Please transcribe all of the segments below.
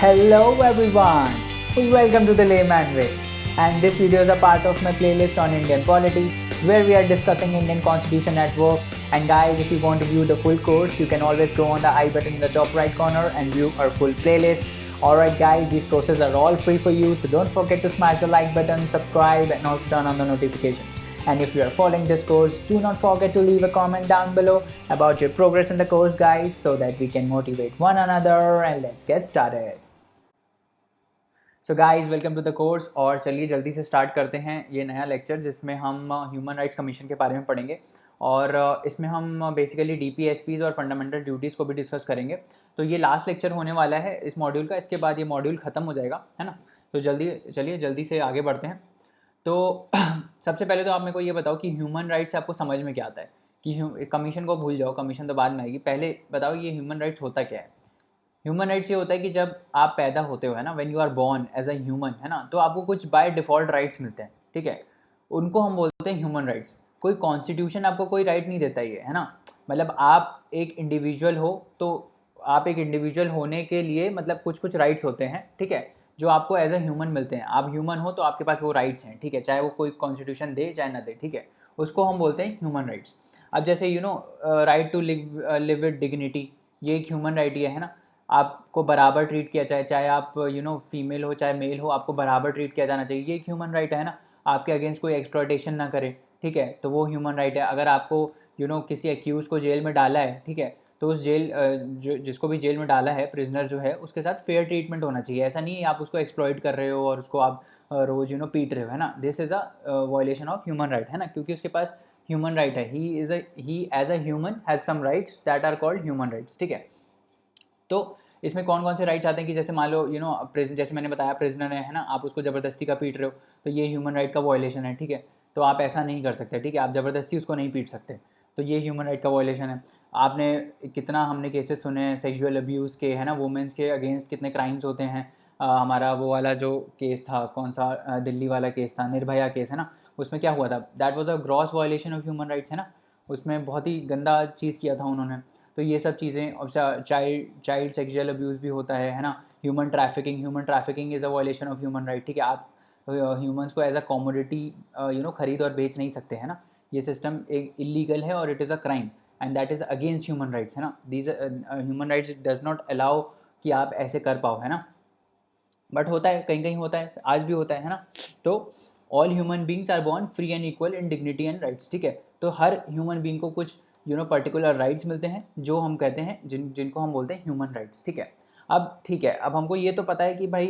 Hello everyone, welcome to the Layman Way, and this video is a part of my playlist on Indian polity where we are discussing Indian constitution at work. And guys, if you want to view the full course, you can always go on the I button in the top right corner and view our full playlist. Alright guys, these courses are all free for you, so don't forget to smash the like button, subscribe and also turn on the notifications. And if you are following this course, do not forget to leave a comment down below about your progress in the course guys, so that we can motivate one another. And let's get started. So guys, welcome to the course. और चलिए जल्दी से start करते हैं ये नया lecture जिसमें हम ह्यूमन राइट्स कमीशन के बारे में पढ़ेंगे। और इसमें हम बेसिकली डीपीएसपीज़ और फंडामेंटल ड्यूटीज़ को भी डिस्कस करेंगे। तो ये लास्ट लेक्चर होने वाला है इस मॉड्यूल का, इसके बाद ये मॉड्यूल ख़त्म हो जाएगा, है ना। तो जल्दी से आगे बढ़ते हैं। तो सबसे पहले तो आप मेरे को ये बताओ कि ह्यूमन राइट्स आपको समझ में क्या आता है। कि कमीशन को भूल जाओ, कमीशन तो बाद में आएगी, पहले बताओ ये ह्यूमन राइट्स होता क्या है। ह्यूमन राइट्स ये होता है कि जब आप पैदा होते हो, है ना, when you are born as a human, है ना, तो आपको कुछ बाय डिफ़ॉल्ट राइट्स मिलते हैं, ठीक है। उनको हम बोलते हैं ह्यूमन राइट्स। कोई कॉन्स्टिट्यूशन आपको कोई राइट नहीं देता ये, है ना। मतलब आप एक इंडिविजुअल हो, तो आप एक इंडिविजुअल होने के लिए मतलब कुछ राइट्स होते हैं, ठीक है, जो आपको एज अ ह्यूमन मिलते हैं। आप ह्यूमन हो तो आपके पास वो राइट्स हैं, ठीक है, चाहे वो कोई कॉन्स्टिट्यूशन दे चाहे ना दे, ठीक है, उसको हम बोलते हैं ह्यूमन राइट्स। अब जैसे right to live with dignity, ये एक ह्यूमन राइट ही है ना। आपको बराबर ट्रीट किया जाए, चाहे आप फीमेल हो चाहे मेल हो, आपको बराबर ट्रीट किया जाना चाहिए, ये एक ह्यूमन राइट है ना। आपके अगेंस्ट कोई एक्सप्लॉयटेशन ना करे, ठीक है, तो वो ह्यूमन राइट है। अगर आपको किसी एक्यूज़ को जेल में डाला है, ठीक है, तो उस जिसको भी जेल में डाला है, प्रिजनर जो है, उसके साथ फेयर ट्रीटमेंट होना चाहिए। ऐसा नहीं है आप उसको एक्सप्लॉइट कर रहे हो और उसको आप रोज़ पीट रहे हो, है ना। This is a violation of human right, है ना, क्योंकि उसके पास ह्यूमन राइट है। He as a human has some rights that are called human rights, ठीक है। तो इसमें कौन कौन से राइट्स आते हैं कि जैसे मान लो जैसे मैंने बताया प्रिजनर है ना, आप उसको ज़बरदस्ती का पीट रहे हो, तो ये ह्यूमन राइट का वायलेशन है, ठीक है। तो आप ऐसा नहीं कर सकते, ठीक है, आप ज़बरदस्ती उसको नहीं पीट सकते, तो ये ह्यूमन राइट का वायलेशन है। आपने कितना हमने केसेस सुने हैं सेक्सुअल अब्यूज़ के, है ना, वुमेंस के अगेंस्ट कितने क्राइम्स होते हैं। हमारा वो वाला जो केस था, कौन सा दिल्ली वाला केस था, निर्भया केस, है ना, उसमें क्या हुआ था, that was a gross violation of human rights, है ना। उसमें बहुत ही गंदा चीज़ किया था उन्होंने। तो ये सब चीज़ें, और चाइल्ड सेक्सुअल अब्यूज़ भी होता है ना। Human trafficking is a violation of human right, ठीक है। आप ह्यूमंस को एज अ कमोडिटी खरीद और बेच नहीं सकते, है ना। ये सिस्टम एक इलीगल है और it is a crime and that is against human rights, है ना। These human rights does not allow कि आप ऐसे कर पाओ, है ना। बट होता है, कहीं कहीं होता है, आज भी होता है ना। तो all human beings are born free and equal in dignity and rights, ठीक है। तो हर ह्यूमन बींग को कुछ पर्टिकुलर राइट्स मिलते हैं, जो हम कहते हैं जिनको हम बोलते हैं ह्यूमन राइट्स, ठीक है। अब ठीक है, अब हमको ये तो पता है कि भाई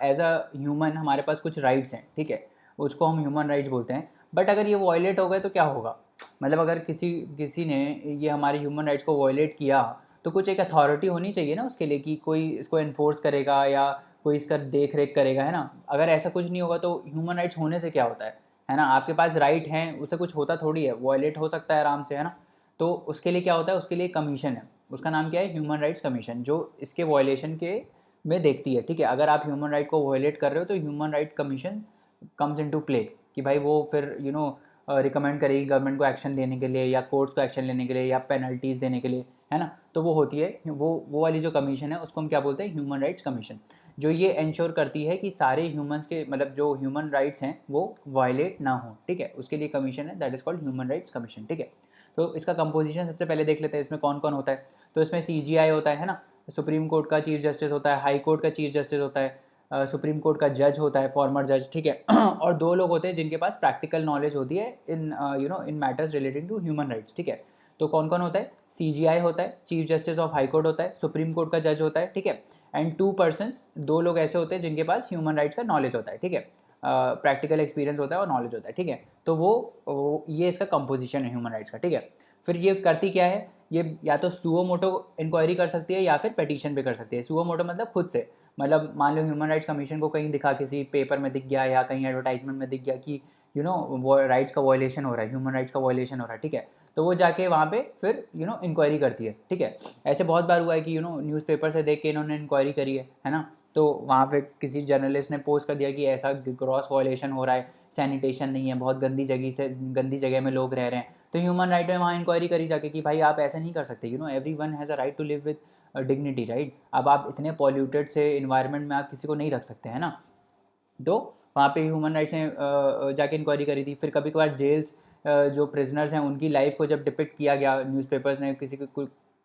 एज अ ह्यूमन हमारे पास कुछ राइट्स हैं, ठीक है, उसको हम ह्यूमन राइट्स बोलते हैं। बट अगर ये वॉयलेट हो गए तो क्या होगा। मतलब अगर किसी किसी ने ये हमारे ह्यूमन राइट्स को वॉयलेट किया, तो कुछ एक अथॉरिटी होनी चाहिए ना उसके लिए, कि कोई इसको इन्फोर्स करेगा या कोई इसका देख रेख करेगा, है ना। अगर ऐसा कुछ नहीं होगा तो ह्यूमन राइट्स होने से क्या होता है ना। आपके पास राइट हैं, उससे कुछ होता थोड़ी है, वॉयलेट हो सकता है आराम से, है ना। तो उसके लिए क्या होता है, उसके लिए कमीशन है, उसका नाम क्या है, ह्यूमन राइट्स कमीशन, जो इसके वॉयलेशन के में देखती है, ठीक है। अगर आप ह्यूमन राइट को वॉयलेट कर रहे हो तो human right commission comes in to play, कि भाई वो फिर रिकमेंड करेगी गवर्नमेंट को एक्शन लेने के लिए या कोर्ट्स को एक्शन लेने के लिए या पेनल्टीज़ देने के लिए, है ना। तो वो होती है, वो वाली जो कमीशन है उसको हम क्या बोलते हैं, ह्यूमन राइट्स कमीशन, जो ये इंश्योर करती है कि सारे ह्यूमंस के मतलब जो ह्यूमन राइट्स हैं वो वायलेट ना हो, ठीक है। उसके लिए कमीशन है, that is called human rights commission, ठीक है। तो इसका कंपोजिशन सबसे पहले देख लेते हैं, इसमें कौन कौन होता है। तो इसमें सीजीआई होता है ना, सुप्रीम कोर्ट का चीफ जस्टिस होता है, हाई कोर्ट का चीफ जस्टिस होता है, सुप्रीम कोर्ट का जज होता है, फॉर्मर जज, ठीक है। और दो लोग होते हैं जिनके पास प्रैक्टिकल नॉलेज होती है in in matters relating to human rights, ठीक है। तो कौन कौन होता है, सीजीआई होता है, chief justice of high court होता है, सुप्रीम कोर्ट का जज होता है, ठीक है। एंड टू पर्सन्स, दो लोग ऐसे होते हैं जिनके पास ह्यूमन राइट्स का नॉलेज होता है, ठीक है, प्रैक्टिकल एक्सपीरियंस होता है और नॉलेज होता है, ठीक है। तो वो ये इसका कंपोजिशन है ह्यूमन राइट्स का, ठीक है। फिर ये करती क्या है, ये या तो सुओ मोटो इंक्वायरी कर सकती है या फिर पेटिशन पे कर सकती है। सुओ मोटो मतलब खुद से, मतलब मान लो ह्यूमन राइट्स कमीशन को कहीं दिखा, किसी पेपर में दिख गया या कहीं एडवर्टाइजमेंट में दिख गया कि वो राइट्स का वायलेशन हो रहा है, ह्यूमन राइट्स का वायलेशन हो रहा है, ठीक है। तो वो जाके वहाँ पे फिर इंक्वायरी करती है, ठीक है। ऐसे बहुत बार हुआ है कि न्यूज़पेपर से देख के इन्होंने इंक्वायरी करी है ना। तो वहाँ पे किसी जर्नलिस्ट ने पोस्ट कर दिया कि ऐसा ग्रॉस वायलेशन हो रहा है, सैनिटेशन नहीं है, बहुत गंदी जगह में लोग रह रहे हैं। तो ह्यूमन राइट में वहाँ इंक्वायरी करी जाके कि भाई आप ऐसा नहीं कर सकते, everyone has a right to live with dignity, right. अब आप इतने पॉल्यूटेड से इन्वायरमेंट में आप किसी को नहीं रख सकते, है ना। तो वहाँ पे ह्यूमन राइट्स ने जाके इंक्वायरी करी थी। फिर कभी कभार जेल्स जो प्रिजनर्स हैं उनकी लाइफ को जब डिपिक्ट किया गया, न्यूज़पेपर्स ने, किसी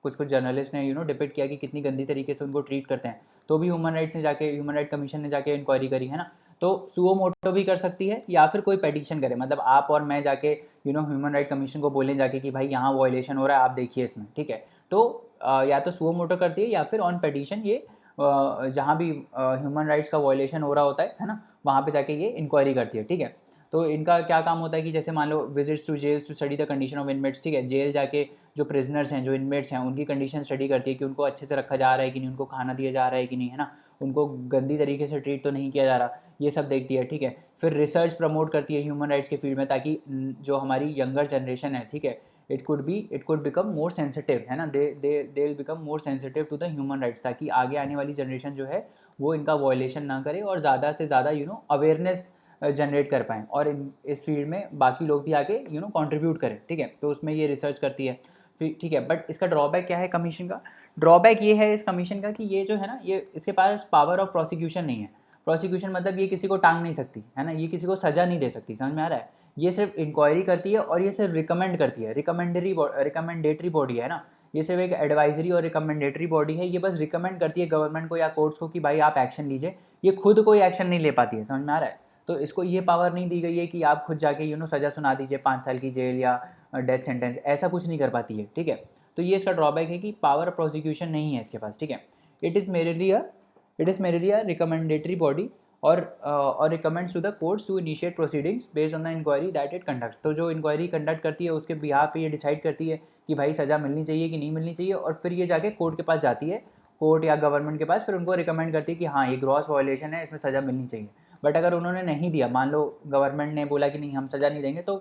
कुछ जर्नलिस्ट ने डिपिक्ट किया कि कितनी गंदी तरीके से उनको ट्रीट करते हैं, तो भी ह्यूमन राइट कमीशन ने जाके इंक्वायरी करी, है ना। तो सुओ मोटो भी कर सकती है या फिर कोई पेटिशन करे, मतलब आप और मैं जाके ह्यूमन राइट कमीशन को बोलें जाके कि भाई यहाँ वायलेशन हो रहा है, आप देखिए इसमें, ठीक है। तो या तो सुओ मोटो करती है या फिर ऑन पेटिशन ये जहाँ भी ह्यूमन राइट्स का वायलेशन हो रहा होता है ना, वहाँ पे जाके ये इंक्वायरी करती है, ठीक है। तो इनका क्या काम होता है कि जैसे मान लो visits to jails to study the condition of inmates, ठीक है। जेल जाके जो प्रिजनर्स हैं, जो इनमेट्स हैं, उनकी कंडीशन स्टडी करती है कि उनको अच्छे से रखा जा रहा है कि नहीं, उनको खाना दिया जा रहा है कि नहीं, है ना, उनको गंदी तरीके से ट्रीट तो नहीं किया जा रहा, ये सब देखती है, ठीक है। फिर रिसर्च प्रमोट करती है ह्यूमन राइट्स के फील्ड में, ताकि जो हमारी यंगर जनरेशन है, ठीक है, it could become more sensitive, है ना, they will become more sensitive to the human rights, ताकि आगे आने वाली जनरेशन जो है वो इनका वायलेशन ना करे और ज़्यादा से ज़्यादा अवेयरनेस जनरेट कर पाएँ, और इस फील्ड में बाकी लोग भी आके कंट्रीब्यूट करें, ठीक है। तो उसमें ये रिसर्च करती है, फिर ठीक है। बट इसका ड्रॉबैक क्या है कमीशन का? ड्रॉबैक ये है इस कमीशन का कि ये जो है ना, ये इसके पास पावर ऑफ प्रोसिक्यूशन नहीं है। प्रोसिक्यूशन मतलब ये किसी को टांग नहीं सकती, है ना, ये किसी को सज़ा नहीं दे सकती, समझ में आ रहा है। ये सिर्फ इंक्वायरी करती है और ये सिर्फ रिकमेंड करती है, रिकमेंडेटरी बॉडी है ना, ये सिर्फ एक एडवाइजरी और रिकमेंडेटरी बॉडी है। ये बस रिकमेंड करती है गवर्नमेंट को या कोर्ट्स को कि भाई आप एक्शन लीजिए, ये खुद कोई एक्शन नहीं ले पाती है, समझ में आ रहा है। तो इसको ये पावर नहीं दी गई है कि आप खुद जाके सज़ा सुना दीजिए, 5 साल की जेल या डेथ सेंटेंस, ऐसा कुछ नहीं कर पाती है, ठीक है। तो ये इसका ड्रॉबैक है कि पावर ऑफ प्रोसिक्यूशन नहीं है इसके पास, ठीक है। It is merely a recommendatory body और recommends to the courts to initiate proceedings based on the inquiry that it conducts. तो जो इंक्वायरी कंडक्ट करती है उसके बिहाफ पे ये डिसाइड करती है कि भाई सज़ा मिलनी चाहिए कि नहीं मिलनी चाहिए, और फिर ये जाके कोर्ट के पास जाती है, कोर्ट या गवर्नमेंट के पास, फिर उनको रिकमेंड करती है कि हाँ ये ग्रॉस वायलेशन है, इसमें सज़ा मिलनी चाहिए। बट अगर उन्होंने नहीं दिया, मान लो गवर्नमेंट ने बोला कि नहीं हम सज़ा नहीं देंगे, तो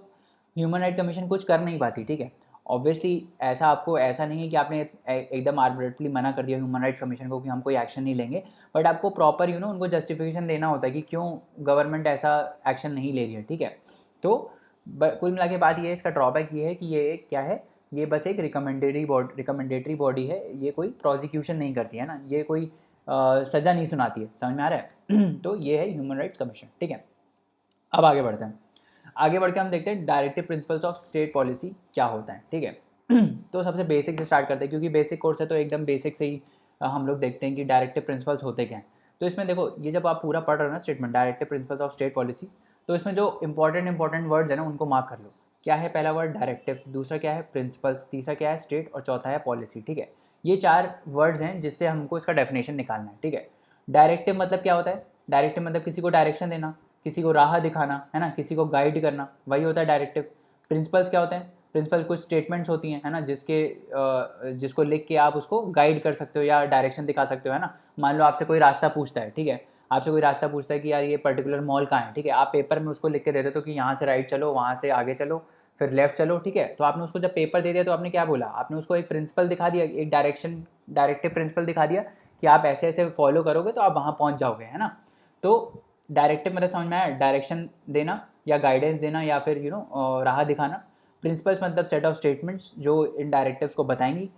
ह्यूमन राइट कमीशन कुछ कर नहीं पाती, ठीक है। ऑब्वियसली ऐसा नहीं है कि आपने एकदम आर्बिट्रेटली मना कर दिया ह्यूमन राइट्स कमीशन को कि हम कोई एक्शन नहीं लेंगे, बट आपको प्रॉपर उनको जस्टिफिकेशन देना होता है कि क्यों गवर्नमेंट ऐसा एक्शन नहीं ले रही है, ठीक है। तो कुल मिला के बात ये है, इसका ड्रॉबैक ये है कि ये क्या है, ये बस एक रिकमेंडेटरी बॉडी है, ये कोई प्रोसिक्यूशन नहीं करती है ना, ये कोई सज़ा नहीं सुनाती है, समझ में आ रहा है। तो ये है ह्यूमन राइट्स कमीशन, ठीक है। अब आगे बढ़ते हैं, आगे बढ़ के हम देखते हैं directive principles of state policy क्या होता है, ठीक है। तो सबसे बेसिक से स्टार्ट करते हैं, क्योंकि बेसिक कोर्स है तो एकदम बेसिक से ही हम लोग देखते हैं कि डायरेक्टिव प्रिंसिपल्स होते क्या हैं। तो इसमें देखो, ये जब आप पूरा पढ़ रहे हो ना statement directive principles of state policy, तो इसमें जो इंपॉर्टेंट वर्ड्स है ना उनको मार्क कर लो। क्या है पहला वर्ड? डायरेक्टिव, दूसरा क्या है? प्रिंसिपल्स, तीसरा क्या है? स्टेट, और चौथा है पॉलिसी, ठीक है। ये 4 वर्ड्स हैं जिससे हमको इसका डेफिनेशन निकालना है, ठीक है। डायरेक्टिव मतलब क्या होता है? डायरेक्टिव मतलब किसी को डायरेक्शन देना, किसी को राह दिखाना, है ना, किसी को गाइड करना, वही होता है डायरेक्टिव। प्रिंसिपल्स क्या होते हैं? प्रिंसिपल कुछ स्टेटमेंट्स होती हैं, है ना, जिसको लिख के आप उसको गाइड कर सकते हो या डायरेक्शन दिखा सकते हो, है ना। मान लो आपसे कोई रास्ता पूछता है, ठीक है, आपसे कोई रास्ता पूछता है कि यार ये पर्टिकुलर मॉल कहाँ है, ठीक है, आप पेपर में उसको लिख के दे देते हो कि यहाँ से राइट चलो, वहाँ से आगे चलो, फिर लेफ्ट चलो, ठीक है। तो आपने उसको जब पेपर दे दिया तो आपने क्या बोला? आपने उसको एक प्रिंसिपल दिखा दिया, एक डायरेक्टिव प्रिंसिपल दिखा दिया कि आप ऐसे ऐसे फॉलो करोगे तो आप वहाँ पहुँच जाओगे, है ना। तो डायरेक्टिव मतलब समझ में आया, डायरेक्शन देना या गाइडेंस देना या फिर राह दिखाना। प्रिंसिपल्स मतलब सेट ऑफ स्टेटमेंट्स जो इन डायरेक्टिव्स को बताएंगी।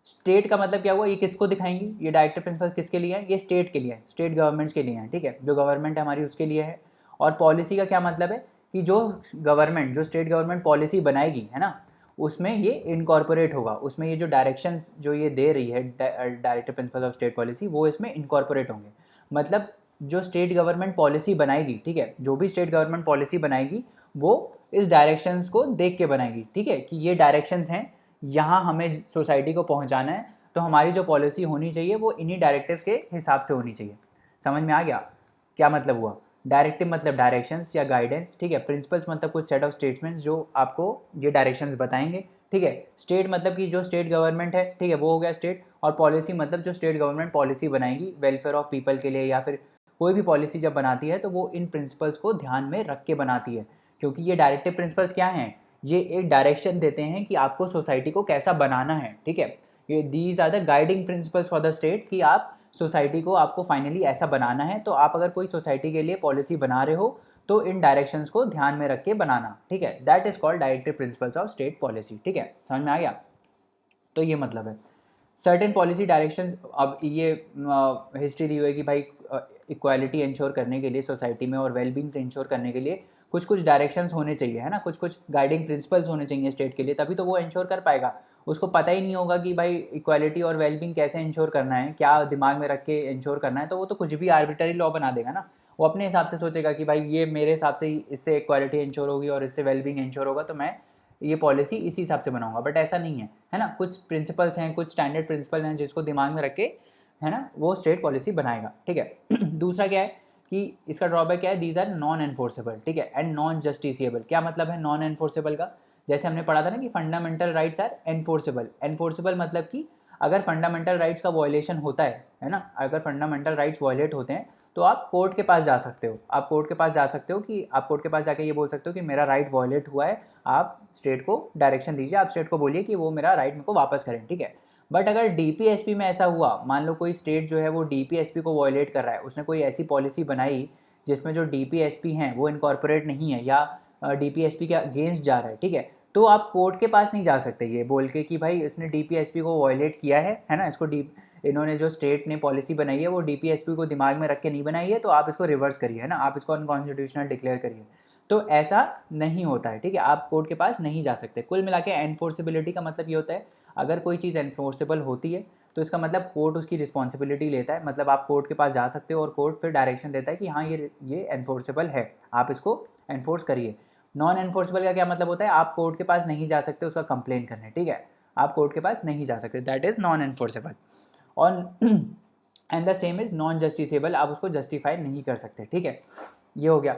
स्टेट का मतलब क्या हुआ? ये किसको दिखाएंगी? ये डायरेक्टिव प्रिंसिपल किसके लिए है? ये स्टेट के लिए है, स्टेट गवर्नमेंट्स के लिए है, ठीक है, जो गवर्नमेंट है हमारी उसके लिए है। और पॉलिसी का क्या मतलब है कि जो स्टेट गवर्नमेंट पॉलिसी बनाएगी, है ना, उसमें ये इनकॉर्पोरेट होगा, उसमें ये जो डायरेक्शंस जो ये दे रही है directive principle of state policy, वो इसमें इनकॉर्पोरेट होंगे। मतलब जो स्टेट गवर्नमेंट पॉलिसी बनाएगी, ठीक है, जो भी स्टेट गवर्नमेंट पॉलिसी बनाएगी वो इस डायरेक्शंस को देख के बनाएगी, ठीक है, कि ये डायरेक्शंस हैं, यहाँ हमें सोसाइटी को पहुँचाना है, तो हमारी जो पॉलिसी होनी चाहिए वो इन्हीं डायरेक्टिव्स के हिसाब से होनी चाहिए। समझ में आ गया क्या मतलब हुआ? डायरेक्टिव मतलब डायरेक्शंस या गाइडेंस, ठीक है। प्रिंसिपल्स मतलब कुछ सेट ऑफ स्टेटमेंट्स जो आपको ये डायरेक्शंस बताएंगे, ठीक है। स्टेट मतलब कि जो स्टेट गवर्नमेंट है, ठीक है, वो हो गया स्टेट। और पॉलिसी मतलब जो स्टेट गवर्नमेंट पॉलिसी बनाएगी वेलफेयर ऑफ पीपल के लिए, या फिर कोई भी पॉलिसी जब बनाती है तो वो इन प्रिंसिपल्स को ध्यान में रख के बनाती है। क्योंकि ये डायरेक्टिव प्रिंसिपल्स क्या हैं? ये एक डायरेक्शन देते हैं कि आपको सोसाइटी को कैसा बनाना है, ठीक है। ये these are the guiding principles for the state कि आप सोसाइटी को आपको फाइनली ऐसा बनाना है। तो आप अगर कोई सोसाइटी के लिए पॉलिसी बना रहे हो तो इन डायरेक्शंस को ध्यान में रख के बनाना, ठीक है, that is called directive principles of state policy, ठीक है, समझ में आ गया। तो ये मतलब है सर्टेन पॉलिसी डायरेक्शंस। अब ये हिस्ट्री दी हुई है कि भाई इक्वालिटी इंश्योर करने के लिए सोसाइटी में और वेलबींग से इंश्योर करने के लिए कुछ कुछ डायरेक्शंस होने चाहिए, है ना, कुछ कुछ गाइडिंग प्रिंसिपल्स होने चाहिए स्टेट के लिए, तभी तो वो इंश्योर कर पाएगा। उसको पता ही नहीं होगा कि भाई इक्वालिटी और वेलबींग कैसे इंश्योर करना है, क्या दिमाग में रख के इंश्योर करना है, तो वो तो कुछ भी आर्बिट्ररी लॉ बना देगा ना। वो अपने हिसाब से सोचेगा कि भाई ये मेरे हिसाब से इससे इक्वालिटी इंश्योर होगी और इससे वेलबींग इंश्योर होगा, तो मैं ये पॉलिसी इसी हिसाब से बनाऊंगा। बट ऐसा नहीं है ना, कुछ प्रिंसिपल्स हैं, कुछ स्टैंडर्ड प्रिंसिपल हैं जिसको दिमाग में रख के, है ना, वो स्टेट पॉलिसी बनाएगा, ठीक है। दूसरा क्या है कि इसका ड्रॉबैक क्या है, दीज आर नॉन एनफोर्सेबल, ठीक है, एंड नॉन जस्टिसिएबल। क्या मतलब है नॉन एनफोर्सेबल का, जैसे हमने पढ़ा था ना कि fundamental rights are enforceable. Enforceable मतलब कि अगर फंडामेंटल राइट्स का वायलेशन होता है ना, अगर फंडामेंटल राइट्स वायलेट होते हैं तो आप कोर्ट के पास जा सकते हो, आप कोर्ट के पास जा सकते हो कि आप कोर्ट के पास जाके ये बोल सकते हो कि मेरा राइट वायलेट हुआ है, आप स्टेट को डायरेक्शन दीजिए, आप स्टेट को बोलिए कि वो मेरा राइट मेरे को वापस करें, ठीक है। बट अगर डीपीएसपी में ऐसा हुआ, मान लो कोई स्टेट जो है वो डीपीएसपी को वायलेट कर रहा है, उसने कोई ऐसी पॉलिसी बनाई जिसमें जो डीपीएसपी हैं वो इनकॉर्पोरेट नहीं है या डीपीएसपी के अगेंस्ट जा रहा है, ठीक है, तो आप कोर्ट के पास नहीं जा सकते ये बोल के कि भाई इसने डीपीएसपी को वायलेट किया है ना, इसको इन्होंने जो स्टेट ने पॉलिसी बनाई है वो डीपीएसपी को दिमाग में रख के नहीं बनाई है, तो आप इसको रिवर्स करिए, है ना, आप इसको अनकॉन्स्टिट्यूशनल डिक्लेयर करिए। तो ऐसा नहीं होता है, ठीक है, आप कोर्ट के पास नहीं जा सकते। कुल मिला के एनफोर्सेबिलिटी का मतलब ये होता है अगर कोई चीज़ एनफोर्सेबल होती है तो इसका मतलब कोर्ट उसकी रिस्पॉन्सिबिलिटी लेता है, मतलब आप कोर्ट के पास जा सकते हो और कोर्ट फिर डायरेक्शन देता है कि हाँ ये एनफोर्सेबल है, आप इसको एनफोर्स करिए। नॉन एनफोर्सेबल का क्या मतलब होता है, आप कोर्ट के पास नहीं जा सकते उसका कंप्लेन करने, ठीक है, आप कोर्ट के पास नहीं जा सकते, दैट इज नॉन एनफोर्सेबल। और and the same is non justiciable, आप उसको जस्टिफाई नहीं कर सकते, ठीक है, ये हो गया।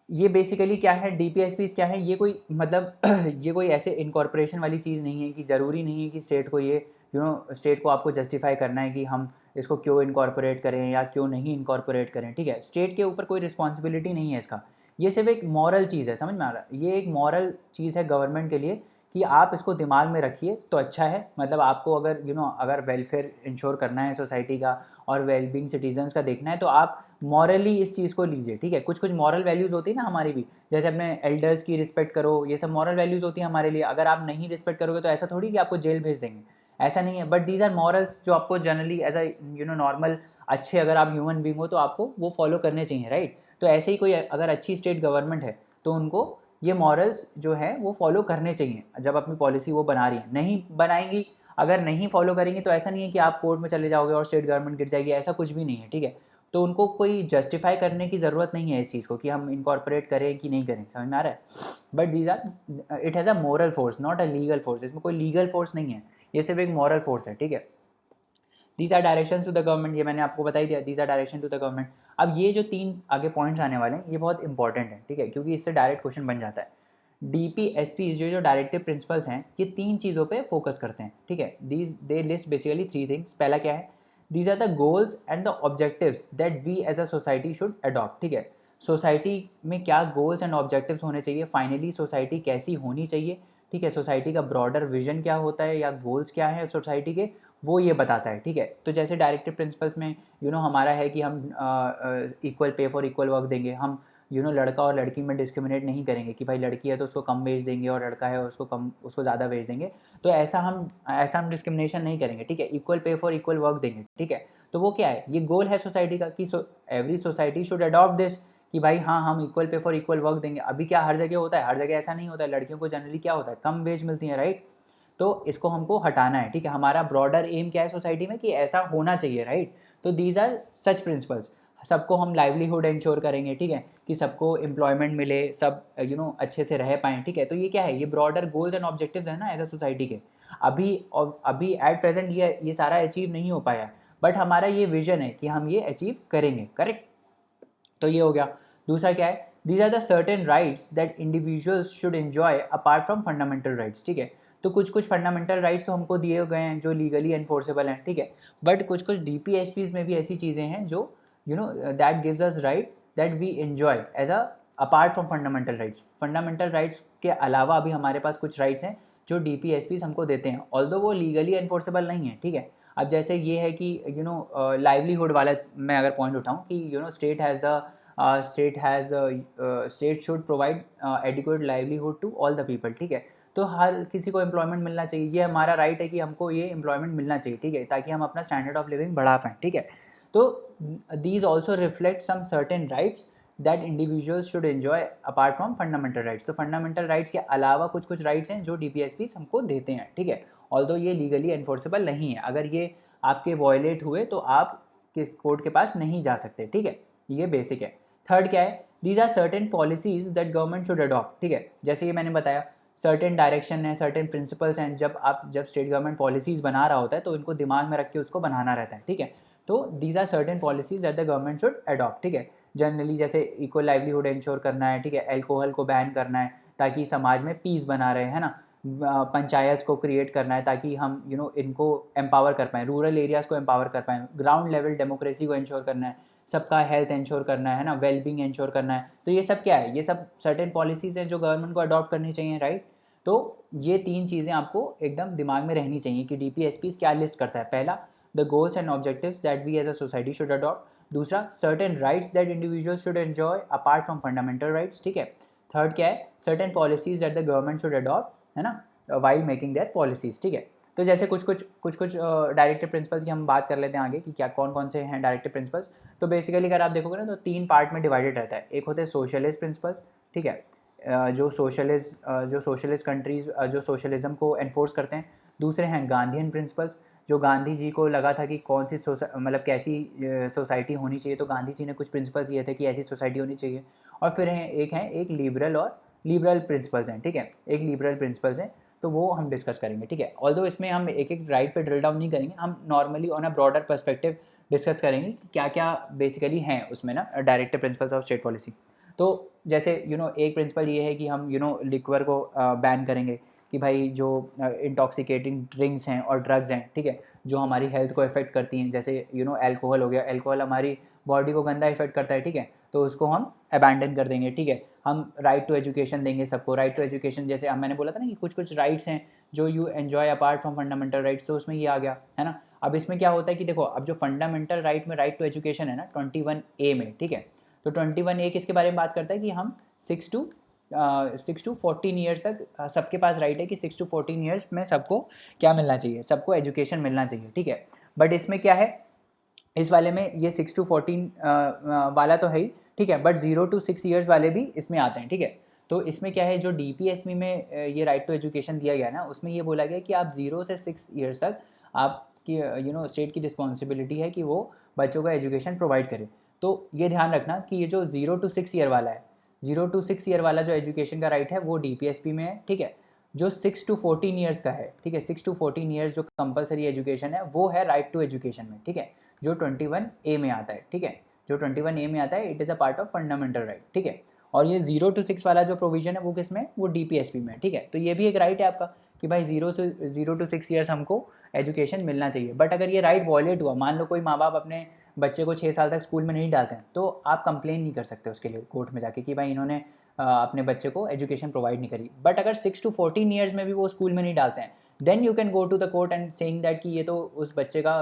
ये बेसिकली क्या है, डीपीएसपी क्या है, ये कोई मतलब ये कोई ऐसे इनकॉर्पोरेशन वाली चीज़ नहीं है कि ज़रूरी नहीं है कि स्टेट को ये स्टेट को आपको जस्टिफाई करना है कि हम इसको क्यों इनकॉर्पोरेट करें या क्यों नहीं इनकॉर्पोरेट करें, ठीक है, स्टेट के ऊपर कोई रिस्पॉन्सिबिलिटी नहीं है इसका। ये सिर्फ एक मॉरल चीज़ है, समझ में आ रहा है, ये एक मॉरल चीज़ है गवर्नमेंट के लिए कि आप इसको दिमाग में रखिए तो अच्छा है। मतलब आपको अगर अगर वेलफेयर इंश्योर करना है सोसाइटी का और वेलबींग सिटीजन्स का देखना है तो आप मॉरली इस चीज़ को लीजिए, ठीक है। कुछ कुछ मॉरल वैल्यूज़ होती है ना हमारी भी, जैसे अपने एल्डर्स की रिस्पेक्ट करो, ये सब मॉरल वैल्यूज़ होती है हमारे लिए। अगर आप नहीं रिस्पेक्ट करोगे तो ऐसा थोड़ी कि आपको जेल भेज देंगे, ऐसा नहीं है। बट दीज आर मॉरल्स जो आपको जनरली एज अ नॉर्मल अच्छे अगर आप ह्यूमन बींग हो तो आपको वो फॉलो करने चाहिए, राइट। तो ऐसे ही कोई अगर अच्छी स्टेट गवर्नमेंट है तो उनको ये मॉरल्स जो है वो फॉलो करने चाहिए जब अपनी पॉलिसी वो बना रही है। नहीं बनाएंगी, अगर नहीं फॉलो करेंगे तो ऐसा नहीं है कि आप कोर्ट में चले जाओगे और स्टेट गवर्नमेंट गिर जाएगी, ऐसा कुछ भी नहीं है, ठीक है। तो उनको कोई जस्टिफाई करने की ज़रूरत नहीं है इस चीज़ को कि हम इनकॉर्पोरेट करें कि नहीं करें, समझ में आ रहा है। But these are it has a moral force not a legal force, इसमें कोई लीगल फोर्स नहीं है, ये सिर्फ एक मॉरल फोर्स है, ठीक है। These are direction to the government, ये मैंने आपको बता ही दिया, these are direction to the government. अब ये जो तीन आगे पॉइंट्स आने वाले हैं ये बहुत इंपॉर्टेंट है, ठीक है, क्योंकि इससे डायरेक्ट क्वेश्चन बन जाता है। डीपीएसपी जो जो डायरेक्टिव प्रिंसिपल्स हैं ये तीन चीज़ों पे फोकस करते हैं, ठीक है। These they list basically three things. पहला क्या है, these are the goals and the objectives that we as a society should adopt, ठीक है। सोसाइटी में क्या गोल्स एंड ऑब्जेक्टिव्स होने चाहिए, फाइनली सोसाइटी कैसी होनी चाहिए, ठीक है, सोसाइटी का ब्रॉडर विजन क्या होता है या गोल्स क्या है सोसाइटी के, वो ये बताता है, ठीक है। तो जैसे डायरेक्टिव प्रिंसिपल्स में हमारा है कि हम equal pay for equal work देंगे, हम लड़का और लड़की में डिस्क्रिमिनेट नहीं करेंगे कि भाई लड़की है तो उसको कम वेज देंगे और लड़का है उसको ज़्यादा वेज देंगे, तो ऐसा हम डिस्क्रिमिनेशन नहीं करेंगे, ठीक है। Equal pay for equal work देंगे, ठीक है। तो वो क्या है, ये गोल है सोसाइटी का कि every society should adopt this कि भाई हाँ हम equal pay for equal work देंगे। अभी क्या हर जगह होता है, हर जगह ऐसा नहीं होता है, लड़कियों को जनरली क्या होता है कम वेज मिलती है, राइट। तो इसको हमको हटाना है, ठीक है। हमारा ब्रॉडर एम क्या है सोसाइटी में कि ऐसा होना चाहिए, राइट। तो दीज आर सच प्रिंसिपल्स। सबको हम लाइवलीहुड इंश्योर करेंगे, ठीक है, कि सबको एम्प्लॉयमेंट मिले, सब अच्छे से रह पाएँ, ठीक है। तो ये क्या है, ये ब्रॉडर गोल्स एंड ऑब्जेक्टिव्स है ना एज अ सोसाइटी के। अभी एट प्रेजेंट ये सारा अचीव नहीं हो पाया, बट हमारा ये विजन है कि हम ये अचीव करेंगे, करेक्ट। तो ये हो गया। दूसरा क्या है, these are the certain rights that individuals should enjoy apart from fundamental rights, ठीक है। तो कुछ कुछ फंडामेंटल राइट्स तो हमको दिए गए हैं जो लीगली एनफोर्सेबल हैं, ठीक है। बट कुछ कुछ डीपीएसपीज में भी ऐसी चीज़ें हैं जो that gives us right that we enjoy as a apart from fundamental rights. Fundamental rights के अलावा अभी हमारे पास कुछ राइट्स हैं जो डीपीएसपीज हमको देते हैं, ऑल्दो वो लीगली एनफोर्सेबल नहीं है, ठीक है। अब जैसे ये है कि लाइवलीहुड वाला मैं अगर पॉइंट उठाऊँ कि state has a state should provide adequate livelihood to all the people, ठीक है। तो हर किसी को एम्प्लॉयमेंट मिलना चाहिए, ये हमारा राइट है कि हमको ये एम्प्लॉयमेंट मिलना चाहिए, ठीक है, ताकि हम अपना स्टैंडर्ड ऑफ लिविंग बढ़ा पाएँ, ठीक है। तो these also reflect some certain rights that individuals should enjoy apart from fundamental rights. तो फंडामेंटल राइट्स के अलावा कुछ कुछ राइट्स हैं जो DPSP हमको देते हैं, ठीक है। ऑल्दो ये लीगली एनफोर्सेबल नहीं है, अगर ये आपके वॉयलेट हुए तो आप किस कोर्ट के पास नहीं जा सकते, ठीक है। ये बेसिक है। थर्ड क्या है, these are certain policies that government should adopt, ठीक है। जैसे ये मैंने बताया, सर्टेन डायरेक्शन है, सर्टेन प्रिंसिपल्स हैं, जब स्टेट गवर्नमेंट पॉलिसीज़ बना रहा होता है तो इनको दिमाग में रख के उसको बनाना रहता है, ठीक है। तो these are certain policies that the government should adopt, ठीक है। जनरली जैसे इक्वल लाइवलीहुड इंश्योर करना है, ठीक है, एल्कोहल को बैन करना है ताकि समाज में पीस बना रहे, है ना। पंचायत को क्रिएट करना है ताकि हम इनको एम्पावर कर पाएँ, रूरल एरियाज़ को एम्पावर कर पाएँ, ग्राउंड लेवल डेमोक्रेसी को इंश्योर करना है, सबका हेल्थ इंश्योर करना है ना, वेलबींग इंश्योर करना है। तो ये सब क्या है, ये सब सर्टेन पॉलिसीज़ हैं जो गवर्नमेंट को अडॉप्ट करनी चाहिए, राइट। तो ये 3 चीज़ें आपको एकदम दिमाग में रहनी चाहिए कि DPSP क्या लिस्ट करता है। पहला, the goals and objectives that we as a society should adopt. दूसरा, certain rights that individual should enjoy apart from fundamental rights, ठीक है। थर्ड क्या है, certain policies that the government should adopt, है ना, वाइल मेकिंग देयर पॉलिसीज, ठीक है। तो जैसे कुछ कुछ डायरेक्टिव प्रिंसिपल्स की हम बात कर लेते हैं आगे कि क्या कौन कौन से हैं डायरेक्टिव प्रिंसिपल्स। तो बेसिकली अगर आप देखोगे ना तो 3 पार्ट में डिवाइडेड रहता है। एक होते हैं सोशलिस्ट प्रिंसिपल्स, ठीक है, जो सोशलिस्ट कंट्रीज जो सोशलिज्म को एनफोर्स करते हैं। दूसरे हैं गांधीयन प्रिंसिपल्स, जो गांधी जी को लगा था कि कौन सी मतलब कैसी सोसाइटी होनी चाहिए, तो गांधी जी ने कुछ प्रिंसिपल्स दिए थे कि ऐसी सोसाइटी होनी चाहिए। और फिर एक लिबरल प्रिंसिपल्स हैं, ठीक है, एक लिबरल प्रिंसिपल्स हैं। तो वो हम डिस्कस करेंगे, ठीक है। ऑल्दो इसमें हम एक एक राइट पे ड्रिल डाउन नहीं करेंगे, हम normally on a broader perspective discuss करेंगे क्या क्या बेसिकली हैं उसमें ना directive principles of state policy. तो जैसे एक प्रिंसिपल ये है कि हम लिक्वर को बैन करेंगे, कि भाई जो इंटॉक्सिकेटिंग ड्रिंक्स हैं और ड्रग्स हैं, ठीक है, जो हमारी हेल्थ को इफेक्ट करती हैं, जैसे एल्कोहल हो गया, एल्कोहल हमारी बॉडी को गंदा इफेक्ट करता है, ठीक है, तो उसको हम अबैंडन कर देंगे, ठीक है। हम राइट टू एजुकेशन देंगे सबको, राइट टू एजुकेशन, जैसे मैंने बोला था ना कि कुछ कुछ राइट्स हैं जो you enjoy apart from fundamental rights, तो उसमें ये आ गया, है ना। अब इसमें क्या होता है कि देखो, अब जो फंडामेंटल राइट में राइट टू एजुकेशन है ना 21A में, ठीक है, तो 21A किसके बारे में बात करता है कि हम 6 टू 14 ईयर्स तक सबके पास राइट है कि 6 टू 14 ईयर्स में सबको क्या मिलना चाहिए, सबको एजुकेशन मिलना चाहिए, ठीक है। बट इसमें क्या है, इस वाले में ये 6 टू 14 वाला तो है ही, ठीक है, बट 0 टू 6 ईयर्स वाले भी इसमें आते हैं, ठीक है। तो इसमें क्या है, जो DPSP में ये राइट टू एजुकेशन दिया गया ना, उसमें ये बोला गया कि आप 0 से 6 ईयर्स तक आपकी स्टेट की रिस्पॉन्सिबिलिटी है कि वो बच्चों को एजुकेशन प्रोवाइड करे। तो ये ध्यान रखना कि ये जो 0 टू 6 ईयर वाला है, 0 टू 6 ईयर वाला जो एजुकेशन का राइट है वो DPSP में है, ठीक है। जो 6 टू 14 ईयर्स का है, ठीक है, 6 टू 14 ईयर्स जो कंपलसरी एजुकेशन है वो है राइट टू एजुकेशन में, ठीक है, जो 21A में आता है, ठीक है, जो 21A में आता है, it is a part of fundamental right, ठीक है। और ये 0 टू 6 वाला जो प्रोविजन है वो किस में, वो DPSP में, ठीक है। तो ये भी एक राइट है आपका कि भाई 0 टू 6 ईयर्स हमको एजुकेशन मिलना चाहिए। बट अगर ये राइट वॉयलेट हुआ, मान लो कोई माँ बाप अपने बच्चे को 6 साल तक स्कूल में नहीं डालते हैं, तो आप कंप्लेन नहीं कर सकते उसके लिए कोर्ट में जाके कि भाई इन्होंने अपने बच्चे को एजुकेशन प्रोवाइड नहीं करी। बट अगर 6 टू 14 ईयर्स में भी वो स्कूल में नहीं डालते हैं, then you can go to the court and saying that कि ये तो उस बच्चे का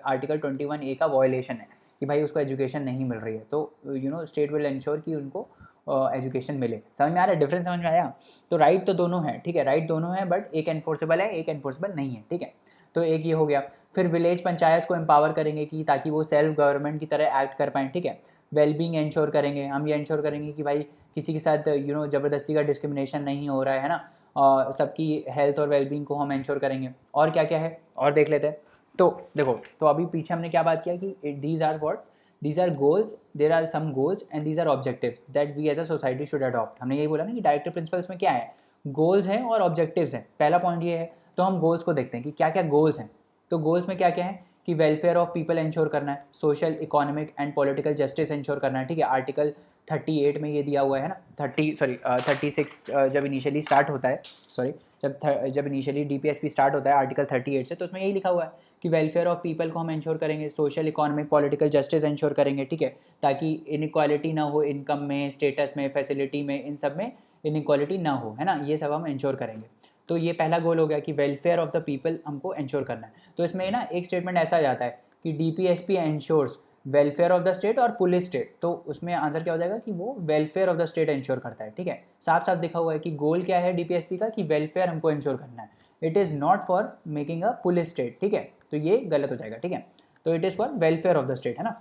आर्टिकल 21A का वॉयलेशन है कि भाई उसको एजुकेशन नहीं मिल रही है। तो स्टेट विल इंश्योर कि उनको एजुकेशन मिले। समझ में आ रहा है, डिफरेंस समझ में आया। तो राइट तो दोनों है, ठीक है, राइट दोनों है, बट एक एनफोर्सेबल है, एक एनफोर्सेबल नहीं है, ठीक है। तो एक ये हो गया। फिर विलेज पंचायत को एम्पावर करेंगे कि ताकि वो सेल्फ गवर्नमेंट की तरह एक्ट कर पाएँ, ठीक है। वेलबींग इंश्योर करेंगे, हम ये इंश्योर करेंगे कि भाई किसी के साथ ज़बरदस्ती का डिस्क्रिमिनेशन नहीं हो रहा है ना, और सबकी हेल्थ और वेलबींग को हम इंश्योर करेंगे। और क्या क्या है और देख लेते हैं। तो देखो, तो अभी पीछे हमने क्या बात किया कि these are what, these are goals, there are some goals and these are objectives that we as a society should adopt। हमने यही बोला ना कि डायरेक्टिव प्रिंसिपल्स में क्या है, गोल्स हैं और ऑब्जेक्टिव्स हैं। पहला पॉइंट ये है। तो हम गोल्स को देखते हैं कि क्या क्या गोल्स हैं। तो गोल्स में क्या क्या है कि वेलफेयर ऑफ पीपल इंश्योर करना है, social economic and political justice ensure करना है, ठीक है। आर्टिकल 38 में ये दिया हुआ है ना, 36 जब इनिशियली स्टार्ट होता है, जब इनिशियली DPSP स्टार्ट होता है आर्टिकल 38 से, तो उसमें यही लिखा हुआ है कि वेलफेयर ऑफ पीपल को हम इंश्योर करेंगे, social economic political justice ensure करेंगे, ठीक है, ताकि इनइक्वालिटी ना हो, इनकम में, स्टेटस में, फैसिलिटी में, इन सब में इनइक्वालिटी ना हो, है ना, ये सब हम इंश्योर करेंगे। तो ये पहला गोल हो गया कि वेलफेयर ऑफ द पीपल हमको इंश्योर करना है। तो इसमें ना एक स्टेटमेंट ऐसा आ जाता है कि DPSP ensures welfare of the state और पुलिस स्टेट, तो उसमें आंसर क्या हो जाएगा कि वो welfare of the state ensure करता है, ठीक है। साफ साफ दिखा हुआ है कि गोल क्या है डीपीएसपी का, कि वेलफेयर हमको इंश्योर करना है, it is not for making a police state, ठीक है। तो ये गलत हो जाएगा, ठीक है। तो it is for welfare of the state, है ना।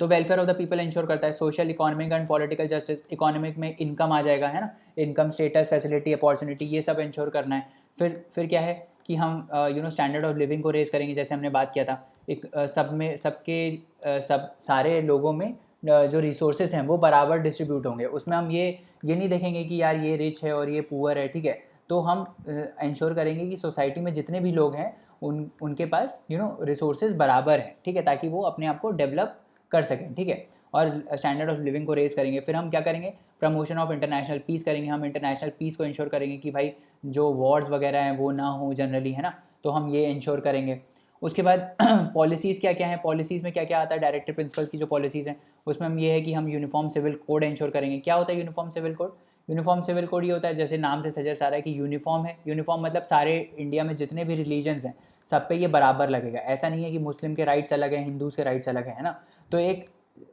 तो welfare of the people ensure करता है, social, economic and political justice, economic में इनकम आ जाएगा, है ना, इनकम, स्टेटस, फैसिलिटी, अपॉर्चुनिटी, ये सब इंश्योर करना है। फिर क्या है कि हम स्टैंडर्ड ऑफ लिविंग को रेज करेंगे, जैसे हमने बात किया था, एक सब में सबके सब सारे लोगों में जो रिसोर्सेज हैं वो बराबर डिस्ट्रीब्यूट होंगे, उसमें हम ये नहीं देखेंगे कि यार ये रिच है और ये पुअर है, ठीक है। तो हम इंश्योर करेंगे कि सोसाइटी में जितने भी लोग हैं उनके पास रिसोर्सेज बराबर हैं, ठीक है, ताकि वो अपने आप को डेवलप कर सकें, ठीक है। और स्टैंडर्ड ऑफ लिविंग को रेज करेंगे। फिर हम क्या करेंगे, प्रमोशन ऑफ इंटरनेशनल पीस करेंगे, हम इंटरनेशनल पीस को इंश्योर करेंगे कि भाई जो वॉर्स वगैरह हैं वो ना हो जनरली, है ना, तो हम ये इंश्योर करेंगे। उसके बाद पॉलिसीज़ क्या क्या हैं, पॉलिसीज़ में क्या क्या आता है, डायरेक्टिव प्रिंसिपल्स की जो पॉलिसीज़ हैं उसमें हम ये है कि हम यूनिफॉर्म सिविल कोड इंश्योर करेंगे। क्या होता है uniform civil code? Uniform civil code ये होता है, जैसे नाम से सजेस्ट आ रहा है कि यूनिफॉर्म है, यूनिफॉर्म मतलब सारे इंडिया में जितने भी रिलीजन्स हैं सब पे ये बराबर लगेगा। ऐसा नहीं है कि मुस्लिम के राइट्स अलग हैं, हिंदूज़ के राइट्स अलग है ना। तो एक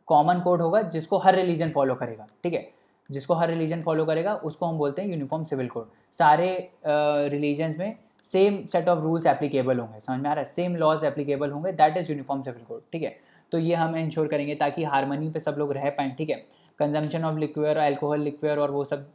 कॉमन कोड होगा जिसको हर रिलीजन फॉलो करेगा, ठीक है, जिसको हर रिलीजन फॉलो करेगा उसको हम बोलते हैं यूनिफॉर्म सिविल कोड। सारे रिलीजन्स में same set of rules applicable होंगे, समझ में आ रहा है, सेम लॉज एप्लीकेबल होंगे, that is uniform civil code, ठीक है। तो ये हम इंश्योर करेंगे ताकि हारमोनी पे सब लोग रह पाएँ, ठीक है। कंजम्पशन ऑफ लिक्वियर, अल्कोहल, लिक्वियर और वो सब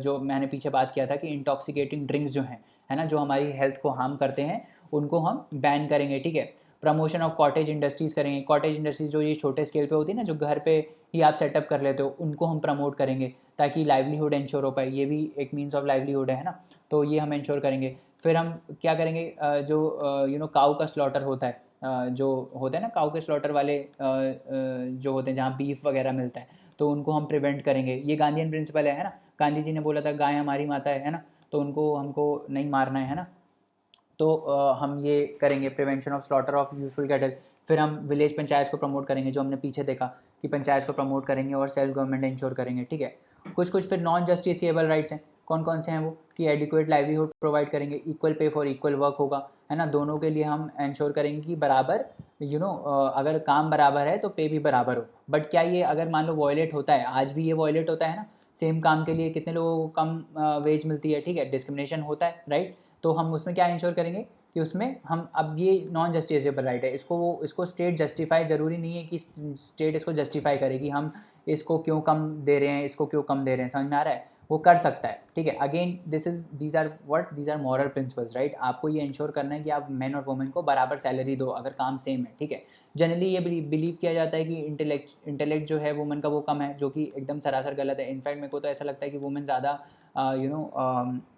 जो मैंने पीछे बात किया था कि इंटॉक्सिकेटिंग ड्रिंक्स जो हैं, है ना, जो हमारी हेल्थ को हार्म करते हैं उनको हम बैन करेंगे, ठीक है। प्रमोशन ऑफ कॉटेज इंडस्ट्रीज़ करेंगे, कॉटेज इंडस्ट्रीज जो ये छोटे स्केल पे होती है ना, जो घर पे ही आप सेटअप कर लेते हो, उनको हम प्रमोट करेंगे ताकि लाइवलीहुड इंश्योर हो पाए, ये भी एक मीन्स ऑफ लाइवलीहुड है ना, तो ये हम इंश्योर करेंगे। फिर हम क्या करेंगे, जो काऊ का स्लॉटर होता है, जो होता है ना काऊ के स्लॉटर वाले जो होते हैं जहाँ बीफ वगैरह मिलता है, तो उनको हम प्रिवेंट करेंगे। ये गांधीयन प्रिंसिपल है ना, गांधी जी ने बोला था गाय हमारी माता है ना, तो उनको हमको नहीं मारना है ना। तो हम ये करेंगे, prevention of slaughter of useful cattle. फिर हम विलेज पंचायत को प्रमोट करेंगे, जो हमने पीछे देखा कि पंचायत को प्रमोट करेंगे और सेल्फ गवर्नमेंट इंश्योर करेंगे, ठीक है। कुछ फिर नॉन जस्टिसेबल राइट्स हैं, कौन कौन से हैं वो, कि एडिक्वेट लाइवलीहुड प्रोवाइड करेंगे, equal pay for equal work होगा, है ना, दोनों के लिए हम इंश्योर करेंगे कि बराबर अगर काम बराबर है तो पे भी बराबर हो। बट क्या ये अगर मान लो वॉयलेट होता है, आज भी ये वॉयलेट होता है ना, सेम काम के लिए कितने लोगों को कम वेज मिलती है, ठीक है, डिस्क्रिमिनेशन होता है, राइट। तो हम उसमें क्या इंश्योर करेंगे कि उसमें हम, अब ये नॉन जस्टिसेबल राइट है, इसको स्टेट जस्टिफाई, ज़रूरी नहीं है कि स्टेट इसको जस्टिफाई करे कि हम इसको क्यों कम दे रहे हैं, इसको क्यों कम दे रहे हैं, समझ में आ रहा है, वो कर सकता है, ठीक है। Again these are moral principles, right. आपको ये इंश्योर करना है कि आप मैन और वुमेन को बराबर सैलरी दो अगर काम सेम है, ठीक है। जनरली ये बिलीव किया जाता है कि इंटेलेक्ट जो है वुमेन का वो कम है, जो कि एकदम सरासर गलत है। इनफैक्ट मेरे को तो ऐसा लगता है कि वुमेन ज़्यादा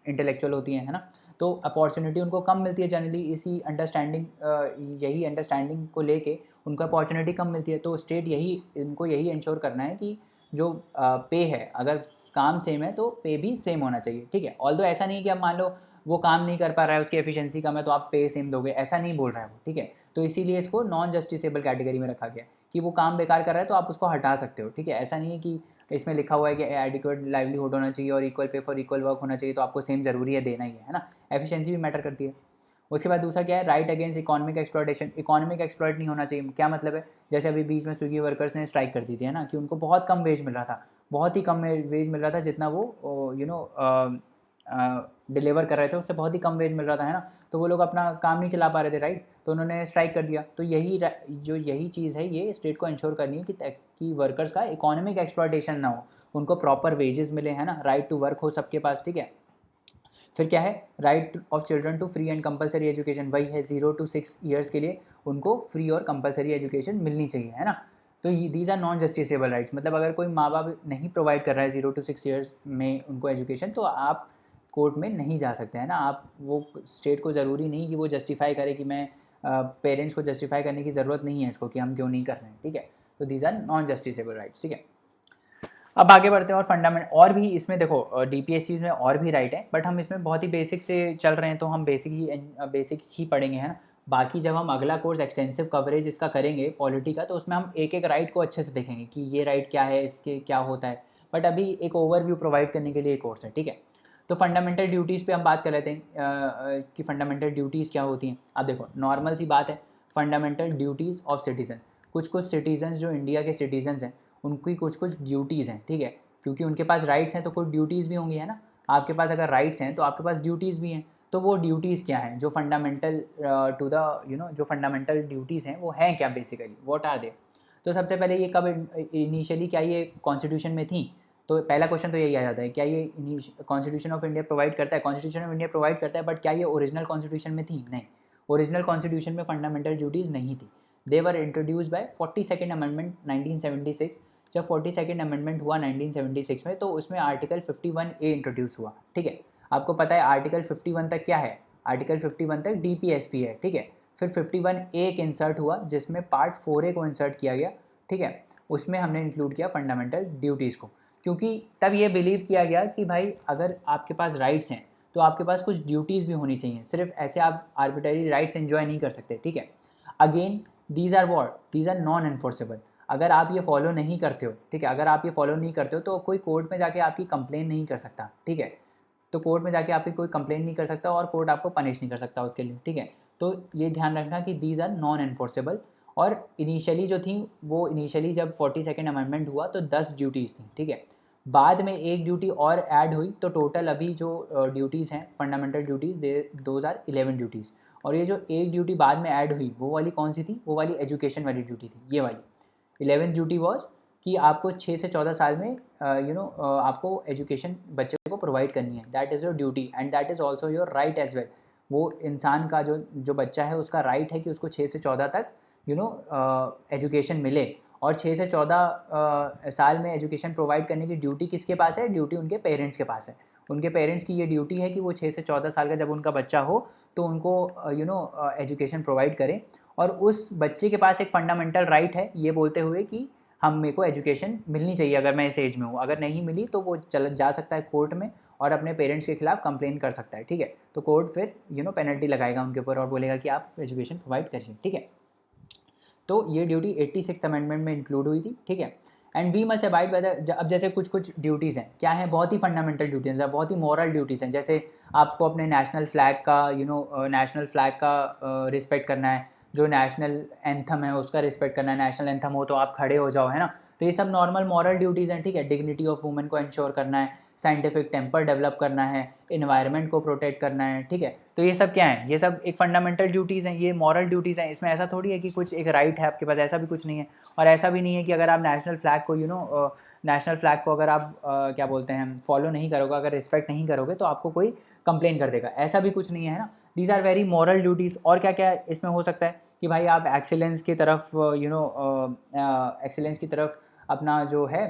इंटेलेक्चुअल होती हैं, है ना। तो अपॉर्चुनिटी उनको कम मिलती है जनरली, इसी यही अंडरस्टैंडिंग को लेके उनको अपॉर्चुनिटी कम मिलती है। तो स्टेट इनको यही इंश्योर करना है कि जो पे है, अगर काम सेम है तो पे भी सेम होना चाहिए, ठीक है। ऑल्दो ऐसा नहीं कि अब मान लो वो काम नहीं कर पा रहा है, उसकी एफिशिएंसी कम है तो आप पे सेम दोगे, ऐसा नहीं बोल रहा है वो, ठीक है। तो इसीलिए इसको नॉन जस्टिसेबल कैटेगरी में रखा गया कि वो काम बेकार कर रहा है तो आप उसको हटा सकते हो, ठीक है। ऐसा नहीं है कि इसमें लिखा हुआ है कि एडिक्वेट लाइवलीहुड होना चाहिए और equal pay for equal work होना चाहिए तो आपको सेम ज़रूरी है देना ही है ना। एफिशिएंसी भी मैटर करती है। उसके बाद दूसरा क्या है, right against economic exploitation. Economic exploit नहीं होना चाहिए, क्या मतलब है, जैसे अभी बीच में स्विगी वर्कर्स ने स्ट्राइक कर दी थी, है ना, कि उनको बहुत कम वेज मिल रहा था, बहुत ही कम वेज मिल रहा था, जितना वो डिलीवर कर रहे थे उससे बहुत ही कम वेज मिल रहा था, है ना। तो वो लोग अपना काम नहीं चला पा रहे थे, राइट, तो उन्होंने स्ट्राइक कर दिया। तो यही चीज़ है, ये स्टेट को इंश्योर करनी है कि वर्कर्स का इकोनॉमिक एक्सप्लॉयटेशन ना हो, उनको प्रॉपर वेजेस मिले, है ना, राइट टू वर्क हो सबके पास, ठीक है। फिर क्या है, right of children to free and compulsory education, वही है 0 to 6 ईयर्स के लिए उनको फ्री और कंपलसरी एजुकेशन मिलनी चाहिए, है ना। तो these are non justiciable rights, मतलब अगर कोई माँ बाप नहीं प्रोवाइड कर रहा है 0 to 6 ईयर्स में उनको एजुकेशन, तो आप कोर्ट में नहीं जा सकते, हैं ना। आप वो स्टेट को ज़रूरी नहीं कि वो जस्टिफाई करे कि मैं पेरेंट्स को जस्टिफाई करने की ज़रूरत नहीं है इसको कि हम क्यों नहीं कर रहे हैं, ठीक है। तो these are non justiciable rights, ठीक है। अब आगे बढ़ते हैं और फंडामेंट, और भी इसमें देखो डीपीएससी में और भी राइट है, बट हम इसमें बहुत ही बेसिक से चल रहे हैं तो हम बेसिक ही पढ़ेंगे, है ना। बाकी जब हम अगला कोर्स एक्सटेंसिव कवरेज इसका करेंगे पॉलिटी का, तो उसमें हम एक एक राइट को अच्छे से देखेंगे कि ये राइट क्या है, इसके क्या होता है। बट अभी एक ओवरव्यू प्रोवाइड करने के लिए कोर्स है, ठीक है। तो फंडामेंटल ड्यूटीज़ पे हम बात कर लेते हैं कि फंडामेंटल ड्यूटीज़ क्या होती हैं। अब देखो नॉर्मल सी बात है, फंडामेंटल ड्यूटीज़ ऑफ सिटीजन, कुछ कुछ सिटीजन्स जो इंडिया के सिटीजन्स हैं उनकी कुछ कुछ ड्यूटीज़ हैं, ठीक है, क्योंकि उनके पास राइट्स हैं तो कुछ ड्यूटीज़ भी होंगी, है ना। आपके पास अगर राइट्स हैं तो आपके पास ड्यूटीज़ भी हैं, तो वो ड्यूटीज़ क्या हैं जो फंडामेंटल टू द जो फंडामेंटल ड्यूटीज़ हैं वो हैं क्या बेसिकली, व्हाट आर दे। तो सबसे पहले ये कब इनिशियली क्या ये कॉन्स्टिट्यूशन में थी, तो पहला क्वेश्चन तो यही आ जाता है, क्या ये कॉन्स्टिट्यूशन ऑफ इंडिया प्रोवाइड करता है, कॉन्स्टिट्यूशन ऑफ इंडिया प्रोवाइड करता है, बट क्या ये ओरिजिनल कॉन्स्टिट्यूशन में थी, नहीं, ओरिजिनल कॉन्स्टिट्यूशन में फंडामेंटल ड्यूटीज़ नहीं थी। They were introduced by 42nd amendment 1976। जब 42nd अमेंडमेंट हुआ 1976 में, तो उसमें आर्टिकल 51A इंट्रोड्यूस हुआ, ठीक है। आपको पता है आर्टिकल 51 तक क्या है, आर्टिकल 51 तक DPSP है, ठीक है। फिर 51A एक इंसर्ट हुआ जिसमें पार्ट 4A को इंसर्ट किया गया, ठीक है। उसमें हमने इंक्लूड किया फंडामेंटल ड्यूटीज़ को, क्योंकि तब ये बिलीव किया गया कि भाई अगर आपके पास राइट्स हैं तो आपके पास कुछ ड्यूटीज़ भी होनी चाहिए, सिर्फ ऐसे आप आर्बिट्ररी राइट्स एंजॉय नहीं कर सकते, ठीक है। Again these are what, these are non enforceable. अगर आप ये फॉलो नहीं करते हो, ठीक है, अगर आप ये फॉलो नहीं करते हो तो कोई कोर्ट में जाके आपकी कंप्लेन नहीं कर सकता, ठीक है। तो कोर्ट में जाके आपकी कोई कंप्लेन नहीं कर सकता और कोर्ट आपको पनिश नहीं कर सकता उसके लिए, ठीक है। तो ये ध्यान रखना कि दीज आर नॉन एनफोर्सेबल। और इनिशियली जो थी वो इनिशियली जब 42nd अमेंडमेंट हुआ तो 10 ड्यूटीज़ थी, ठीक है। बाद में एक ड्यूटी और ऐड हुई, तो टोटल अभी जो ड्यूटीज़ हैं fundamental duties those are 11 duties. और ये जो एक ड्यूटी बाद में ऐड हुई वो वाली कौन सी थी, वो वाली एजुकेशन वाली ड्यूटी थी, ये वाली 11th ड्यूटी वॉज कि आपको 6 से 14 साल में आपको एजुकेशन बच्चे को प्रोवाइड करनी है, that is your duty and that is also your right as well. वो इंसान का जो बच्चा है उसका राइट है कि उसको 6 से 14 तक एजुकेशन मिले। और 6 से 14 साल में एजुकेशन प्रोवाइड करने की ड्यूटी किसके पास है, ड्यूटी उनके पेरेंट्स के पास है। उनके पेरेंट्स की ये ड्यूटी है कि वो 6 से 14 साल का जब उनका बच्चा हो तो उनको एजुकेशन प्रोवाइड करें। और उस बच्चे के पास एक फंडामेंटल राइट है ये बोलते हुए कि मेरे को एजुकेशन मिलनी चाहिए अगर मैं इस एज में हूँ, अगर नहीं मिली तो वो चल जा सकता है कोर्ट में और अपने पेरेंट्स के खिलाफ कंप्लेन कर सकता है, ठीक है। तो कोर्ट फिर पेनल्टी लगाएगा उनके ऊपर और बोलेगा कि आप एजुकेशन प्रोवाइड करिए, ठीक है। तो ये ड्यूटी 86th अमेंडमेंट में इंक्लूड हुई थी, ठीक है। And we must abide by the, अब जैसे कुछ कुछ ड्यूटीज़ हैं, क्या हैं, बहुत ही फंडामेंटल ड्यूटीज़ हैं, बहुत ही मॉरल ड्यूटीज़ हैं। जैसे आपको अपने नेशनल फ्लैग का नेशनल फ्लैग का रिस्पेक्ट करना है, जो नेशनल एंथम है उसका रिस्पेक्ट करना है, नेशनल एंथम हो तो आप खड़े हो जाओ, है ना। तो ये सब नॉर्मल मॉरल ड्यूटीज़ हैं, ठीक है। डिग्निटी ऑफ वुमेन को इंश्योर करना है, साइंटिफिक टेम्पर डेवलप करना है, इन्वायरमेंट को प्रोटेक्ट करना है, ठीक है। तो ये सब क्या है, ये सब एक फंडामेंटल ड्यूटीज़ हैं, ये मॉरल ड्यूटीज़ हैं। इसमें ऐसा थोड़ी है कि कुछ एक राइट है आपके पास, ऐसा भी कुछ नहीं है। और ऐसा भी नहीं है कि अगर आप नेशनल फ्लैग को नेशनल फ्लैग को अगर आप क्या बोलते हैं फॉलो नहीं करोगे, अगर रिस्पेक्ट नहीं करोगे तो आपको कोई कंप्लेन कर देगा, ऐसा भी कुछ नहीं है ना। These are very moral duties. और क्या क्या इसमें हो सकता है कि भाई आप एक्सीलेंस की तरफ एक्सीलेंस की तरफ अपना जो है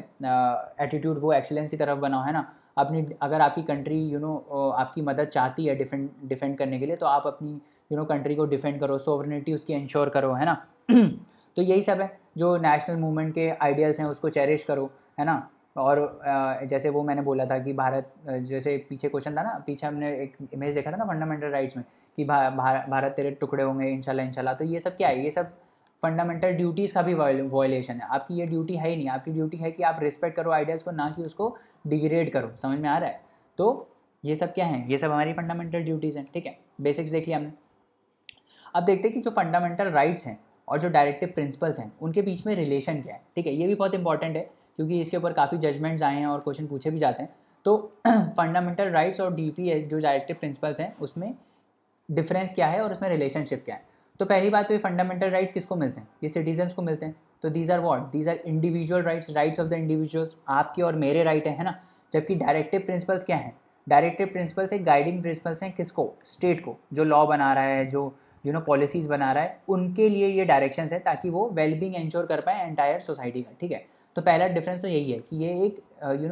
एटीट्यूड वो एक्सीलेंस की तरफ बनाओ, है ना। अपनी अगर आपकी कंट्री आपकी मदद चाहती है डिफेंड करने के लिए तो आप अपनी कंट्री को डिफेंड करो, सोवरेनिटी उसकी इंश्योर करो, है ना। तो यही सब है, जो नेशनल मूवमेंट के आइडियल्स हैं उसको चेरिश करो, है ना। और जैसे वो मैंने बोला था कि भारत, जैसे पीछे क्वेश्चन था ना, पीछे हमने एक इमेज देखा था ना फंडामेंटल राइट्स में कि भारत तेरे टुकड़े होंगे इंशाल्लाह इंशाल्लाह। तो ये सब क्या है, ये सब फंडामेंटल ड्यूटीज़ का भी वायलेशन है। आपकी ये ड्यूटी है ही नहीं, आपकी ड्यूटी है कि आप रिस्पेक्ट करो आइडियल्स को, ना कि उसको डिग्रेड करो। समझ में आ रहा है। तो ये सब क्या है, ये सब हमारी फंडामेंटल ड्यूटीज़ हैं, ठीक है। बेसिक्स देख लिया हमने। अब देखते हैं कि जो फंडामेंटल राइट्स हैं और जो डायरेक्टिव प्रिंसिपल्स हैं उनके बीच में रिलेशन क्या है, ठीक है। ये भी बहुत इंपॉर्टेंट है क्योंकि इसके ऊपर काफ़ी जजमेंट्स आए हैं और क्वेश्चन पूछे भी जाते हैं। तो फंडामेंटल राइट्स और DPS जो डायरेक्टिव प्रिंसिपल्स हैं उसमें डिफरेंस क्या है और उसमें रिलेशनशिप क्या है। तो पहली बात तो ये फंडामेंटल राइट्स किसको मिलते हैं, ये सिटीजन्स को मिलते हैं। तो these are what, these are individual rights, rights of the individuals, आपके और मेरे राइट है ना। जबकि डायरेक्टिव प्रिंसिपल्स क्या हैं, डायरेक्टिव प्रिंसिपल्स एक गाइडिंग प्रिंसिपल्स हैं किसको, स्टेट को, जो लॉ बना रहा है, जो पॉलिसीज़ बना रहा है, उनके लिए ये डायरेक्शंस है ताकि वो वेलबींग इंश्योर कर पाए एंटायर सोसाइटी का, ठीक है। तो पहला डिफरेंस तो यही है कि ये एक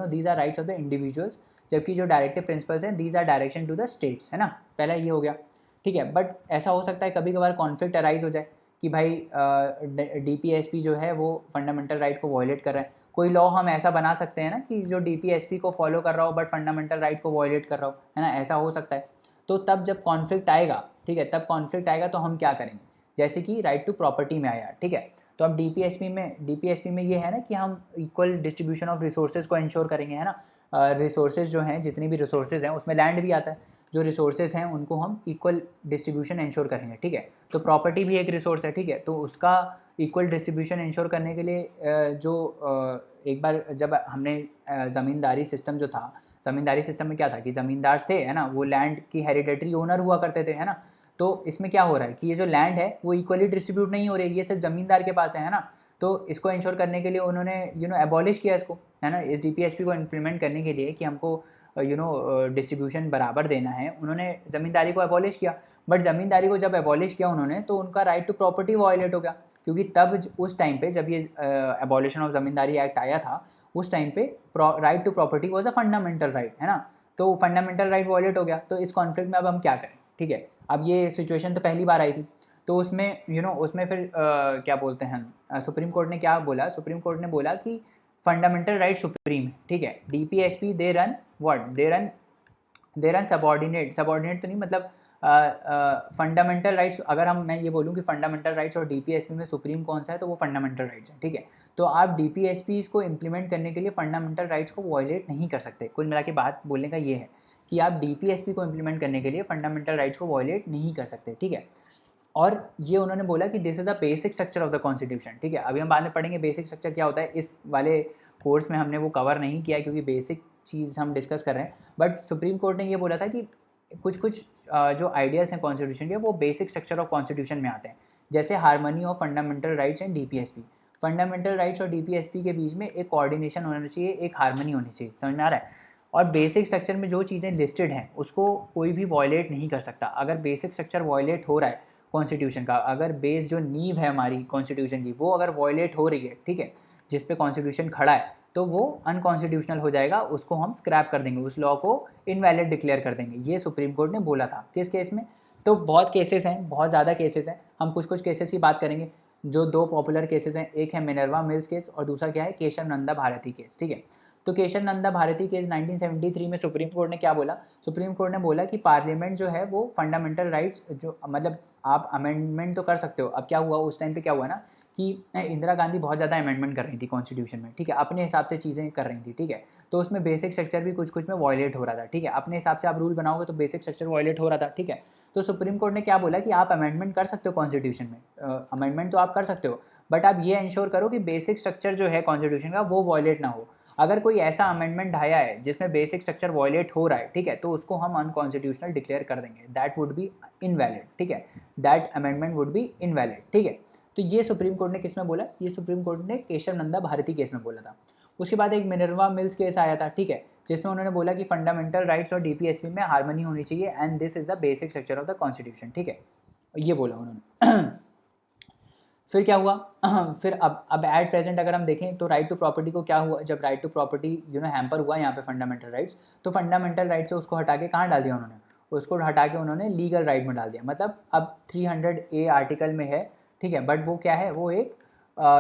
these are rights of the individuals, जबकि जो डायरेक्टिव प्रिंसिपल्स हैं these are direction to the states, है ना। पहला ये हो गया, ठीक है। बट ऐसा हो सकता है कभी कभार कॉन्फ्लिक्ट अराइज हो जाए कि भाई DPSP जो है वो फंडामेंटल राइट को वायलेट कर रहा है। कोई लॉ हम ऐसा बना सकते हैं ना कि जो DPSP को फॉलो कर रहा हो बट फंडामेंटल राइट को वायलेट कर रहा हो, है ना, ऐसा हो सकता है। तो तब जब कॉन्फ्लिक्ट आएगा, ठीक है, तब कॉन्फ्लिक्ट आएगा तो हम क्या करेंगे, जैसे कि राइट टू प्रॉपर्टी में आया, ठीक है। तो अब DPSP में ये है ना कि हम इक्वल डिस्ट्रीब्यूशन ऑफ रिसोर्सेज को इंश्योर करेंगे, है ना। रिसोर्सेज जो हैं, जितनी भी रिसोर्सेज हैं उसमें लैंड भी आता है, जो रिसोर्सेज हैं उनको हम इक्वल डिस्ट्रीब्यूशन इंश्योर करेंगे, ठीक है। तो प्रॉपर्टी भी एक रिसोर्स है, ठीक है। तो उसका इक्वल डिस्ट्रीब्यूशन इंश्योर करने के लिए एक बार जब हमने ज़मींदारी सिस्टम जो था, ज़मींदारी सिस्टम में क्या था कि ज़मींदार थे, है ना, वो लैंड की हेरिडेटरी ओनर हुआ करते थे, है ना। तो इसमें क्या हो रहा है कि ये जो लैंड है वो इक्वली डिस्ट्रीब्यूट नहीं हो रही है, ये सिर्फ ज़मींदार के पास है ना। तो इसको इंश्योर करने के लिए उन्होंने एबॉलिश किया इसको, है ना, इस DPSP को इम्प्लीमेंट करने के लिए कि हमको डिस्ट्रीब्यूशन बराबर देना है, उन्होंने ज़मींदारी को एबॉलिश किया। बट ज़मींदारी को जब एबॉलिश किया उन्होंने, तो उनका राइट टू प्रॉपर्टी वायलेट हो गया, क्योंकि तब उस टाइम पे जब ये एबॉलिशन ऑफ ज़मींदारी एक्ट आया था, उस टाइम पे right to property was a fundamental right, है ना। तो फंडामेंटल राइट वायलेट हो गया, तो इस कॉन्फ्लिक्ट में अब हम क्या करें, ठीक है। अब ये सिचुएशन तो पहली बार आई थी, तो उसमें उसमें फिर क्या बोलते हैं, सुप्रीम कोर्ट ने क्या बोला, सुप्रीम कोर्ट ने बोला कि फंडामेंटल राइट सुप्रीम है, ठीक है। DPSP they run what, they run subordinate तो नहीं, मतलब फंडामेंटल राइट्स, अगर मैं ये बोलूँ कि फंडामेंटल राइट्स और DPSP में सुप्रीम कौन सा है, तो वो फंडामेंटल राइट्स है, ठीक है। तो आप DPSP को इम्प्लीमेंट करने के लिए फंडामेंटल राइट्स को वायलेट नहीं कर सकते। कुल मिला के बात बोलने का ये है कि आप DPSP को इम्प्लीमेंट करने के लिए फंडामेंटल राइट्स को वायलेट नहीं कर सकते, ठीक है। और ये उन्होंने बोला कि this is a basic structure of the constitution, ठीक है। अभी हम बाद में पढ़ेंगे बेसिक स्ट्रक्चर क्या होता है, इस वाले कोर्स में हमने वो कवर नहीं किया क्योंकि बेसिक चीज़ हम डिस्कस कर रहे हैं। बट सुप्रीम कोर्ट ने ये बोला था कि कुछ जो आइडियाज़ हैं कॉन्स्टिट्यूशन के, वो बेसिक स्ट्रक्चर ऑफ कॉन्स्टिट्यूशन में आते हैं, जैसे harmony of fundamental rights and DPSP। Fundamental rights और DPSP के बीच में एक कोऑर्डिनेशन होना चाहिए, एक हार्मनी होनी चाहिए, समझ में आ रहा है। और बेसिक स्ट्रक्चर में जो चीज़ें लिस्टेड हैं उसको कोई भी वॉयलेट नहीं कर सकता। अगर बेसिक स्ट्रक्चर वॉयलेट हो रहा है कॉन्स्टिट्यूशन का, अगर बेस जो नींव है हमारी कॉन्स्टिट्यूशन की, वो अगर वॉयलेट हो रही है, ठीक है, जिस पे कॉन्स्टिट्यूशन खड़ा है, तो वो अनकॉन्स्टिट्यूशनल हो जाएगा, उसको हम स्क्रैप कर देंगे, उस लॉ को इनवैलिड डिक्लेयर कर देंगे। ये सुप्रीम कोर्ट ने बोला था। किस केस में? तो बहुत केसेस हैं, बहुत ज़्यादा केसेस हैं, हम कुछ केसेस की बात करेंगे। जो दो पॉपुलर केसेस हैं, एक है मिनर्वा मिल्स केस और दूसरा क्या है, केशव नंदा भारती केस, ठीक है। तो केशव नंदा भारती केस 1973 में सुप्रीम कोर्ट ने क्या बोला, सुप्रीम कोर्ट ने बोला कि पार्लियामेंट जो है वो फंडामेंटल राइट्स, जो मतलब आप अमेंडमेंट तो कर सकते हो। अब क्या हुआ उस टाइम पे, क्या हुआ ना कि इंदिरा गांधी बहुत ज़्यादा अमेंडमेंट कर रही थी कॉन्स्टिट्यूशन में, ठीक है, अपने हिसाब से चीज़ें कर रही थी, ठीक है। तो उसमें बेसिक स्ट्रक्चर भी कुछ में वॉयलेट हो रहा था, ठीक है। अपने हिसाब से आप रूल बनाओगे तो बेसिक स्ट्रक्चर वॉयलेट हो रहा था, ठीक है। तो सुप्रीम कोर्ट ने क्या बोला कि आप अमेंडमेंट कर सकते हो कॉन्स्टिट्यूशन में, अमेंडमेंट तो आप कर सकते हो, बट आप ये इंश्योर करो कि बेसिक स्ट्रक्चर जो है कॉन्स्टिट्यूशन का वो वॉयलेट ना हो। अगर कोई ऐसा अमेंडमेंट आया है जिसमें बेसिक स्ट्रक्चर वॉयलेट हो रहा है, ठीक है, तो उसको हम अनकॉन्स्टिट्यूशनल डिक्लेयर कर देंगे, दैट वुड बी इनवैलिड, ठीक है, that amendment would be invalid, ठीक है। तो ये सुप्रीम कोर्ट ने किस में बोला, ये सुप्रीम कोर्ट ने केशव नंदा भारती केस में बोला था। उसके बाद एक मिनर्वा मिल्स केस आया था, ठीक है, जिसमें उन्होंने बोला कि फंडामेंटल राइट्स और DPSP में हार्मनी होनी चाहिए and this is the basic structure of the constitution, ठीक है, ये बोला उन्होंने। फिर क्या हुआ, फिर अब एट प्रेजेंट अगर हम देखें तो राइट टू प्रॉपर्टी को क्या हुआ, जब राइट टू प्रॉपर्टी हैम्पर हुआ यहाँ पे फंडामेंटल राइट्स, तो फंडामेंटल राइट से उसको हटा के कहाँ डाल दिया उन्होंने, उसको हटा के उन्होंने लीगल राइट में डाल दिया। मतलब अब 300A आर्टिकल में है, ठीक है, बट वो क्या है, वो एक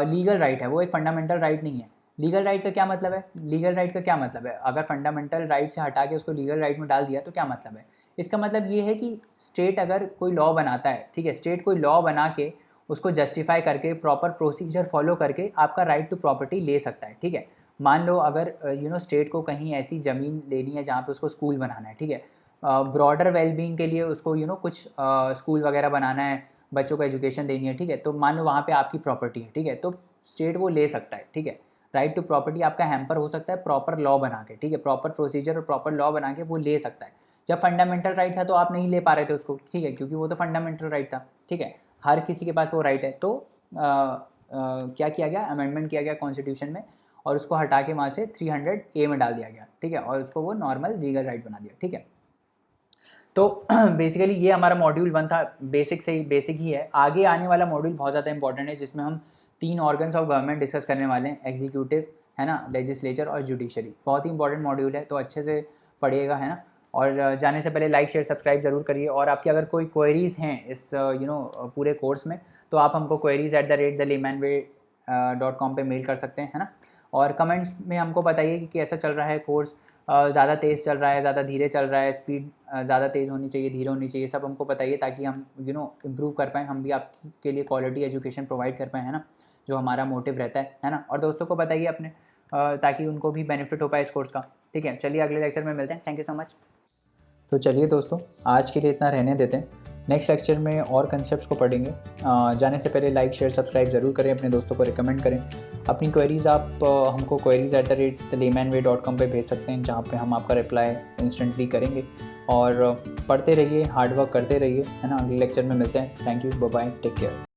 लीगल राइट है, वो एक फंडामेंटल राइट नहीं है। लीगल राइट का क्या मतलब है, लीगल राइट का क्या मतलब है, अगर फंडामेंटल राइट से हटा के उसको लीगल राइट में डाल दिया तो क्या मतलब है, इसका मतलब ये है कि स्टेट अगर कोई लॉ बनाता है, ठीक है, स्टेट कोई लॉ बना के उसको जस्टिफाई करके प्रॉपर प्रोसीजर फॉलो करके आपका राइट टू प्रॉपर्टी ले सकता है, ठीक है। मान लो अगर स्टेट को कहीं ऐसी ज़मीन लेनी है जहाँ पे उसको स्कूल बनाना है, ठीक है, ब्रॉडर वेलबींग के लिए उसको कुछ स्कूल वगैरह बनाना है, बच्चों को एजुकेशन देनी है, ठीक है, तो मान लो वहाँ पे आपकी प्रॉपर्टी है, ठीक है, तो स्टेट वो ले सकता है, ठीक है। राइट टू प्रॉपर्टी आपका हैम्पर हो सकता है प्रॉपर लॉ बना के, ठीक है, प्रॉपर प्रोसीजर और प्रॉपर लॉ बना के वो ले सकता है। जब फंडामेंटल राइट था तो आप नहीं ले पा रहे थे उसको, ठीक है, क्योंकि वो तो फंडामेंटल राइट था, ठीक है, हर किसी के पास वो राइट है। तो क्या किया गया, अमेंडमेंट किया गया कॉन्स्टिट्यूशन में और उसको हटा के वहाँ से 300A में डाल दिया गया, ठीक है, और उसको वो नॉर्मल लीगल राइट बना दिया, ठीक है। तो बेसिकली ये हमारा मॉड्यूल 1 था, बेसिक से ही बेसिक ही है। आगे आने वाला मॉड्यूल बहुत ज़्यादा इंपॉर्टेंट है, जिसमें हम 3 ऑर्गन्स ऑफ गवर्नमेंट डिस्कस करने वाले हैं, एग्जीक्यूटिव, है ना, लेजिस्लेचर और जुडिशरी। बहुत ही इंपॉर्टेंट मॉड्यूल है, तो अच्छे से पढ़िएगा, है ना। और जाने से पहले लाइक शेयर सब्सक्राइब ज़रूर करिए। और आपकी अगर कोई क्वेरीज़ हैं इस पूरे कोर्स में, तो आप हमको queries@thelaymanway.com पे मेल कर सकते हैं, है ना। और कमेंट्स में हमको बताइए कि कैसा चल रहा है कोर्स, ज़्यादा तेज़ चल रहा है, ज़्यादा धीरे चल रहा है, स्पीड ज़्यादा तेज़ होनी चाहिए, धीरे होनी चाहिए, सब हमको बताइए ताकि हम इम्प्रूव कर पाएँ, हम भी आपके लिए क्वालिटी एजुकेशन प्रोवाइड कर पाएँ, है ना, जो हमारा मोटिव रहता है ना। और दोस्तों को बताइए अपने, ताकि उनको भी बेनिफिट हो पाए इस कोर्स का, ठीक है। चलिए अगले लेक्चर में मिलते हैं, थैंक यू सो मच। तो चलिए दोस्तों, आज के लिए इतना रहने देते हैं। नेक्स्ट लेक्चर में और कंसेप्ट्स को पढ़ेंगे। जाने से पहले लाइक शेयर सब्सक्राइब ज़रूर करें, अपने दोस्तों को रिकमेंड करें। अपनी क्वेरीज़ आप हमको queries@thelaymanway.com पे भेज सकते हैं, जहाँ पे हम आपका रिप्लाई इंस्टेंटली करेंगे। और पढ़ते रहिए, हार्ड वर्क करते रहिए, है ना। अगले लेक्चर में मिलते हैं। Thank you, bye bye, take care.